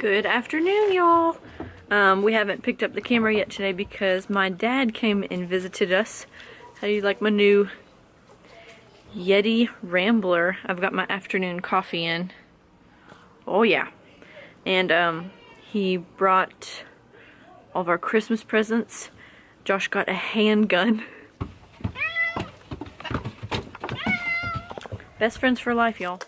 Good afternoon, y'all. We haven't picked up the camera yet today because my dad came and visited us. How do you like my new Yeti Rambler? I've got my afternoon coffee in. Oh yeah. And he brought all of our Christmas presents. Josh got a handgun. Best friends for life, y'all.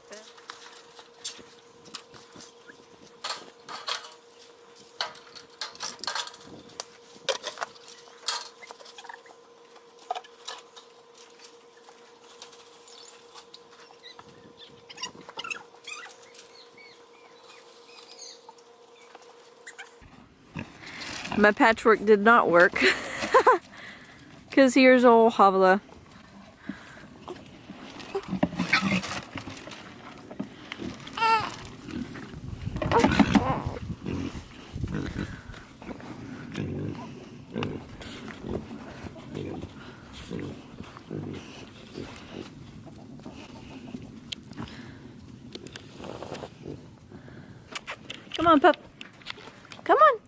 My patchwork did not work. Cause here's old Havla. Come on, pup. Come on.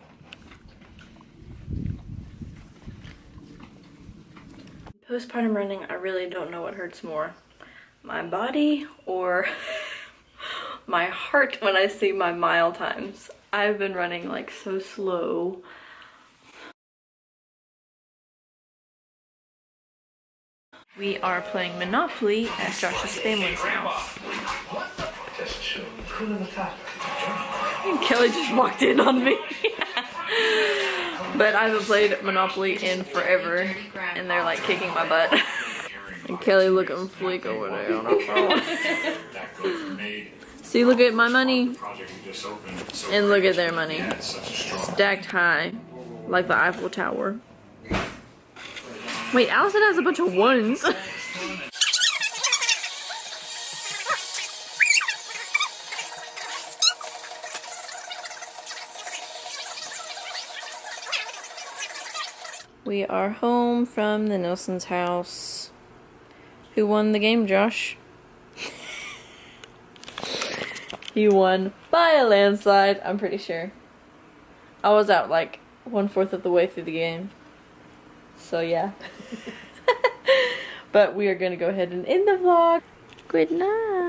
Postpartum running, I really don't know what hurts more. My body or my heart when I see my mile times. I've been running like so slow. We are playing Monopoly at Josh's family's house. And Kelly just walked in on me. But I haven't played Monopoly in forever, and they're like kicking my butt. And Kelly looking fleek over there on her phone. See, look at my money, and look at their money. Stacked high, like the Eiffel Tower. Wait, Allison has a bunch of ones. We are home from the Nelson's house. Who won the game, Josh? You won by a landslide, I'm pretty sure. I was out like 1/4 of the way through the game. So yeah. But we are gonna go ahead and end the vlog. Good night.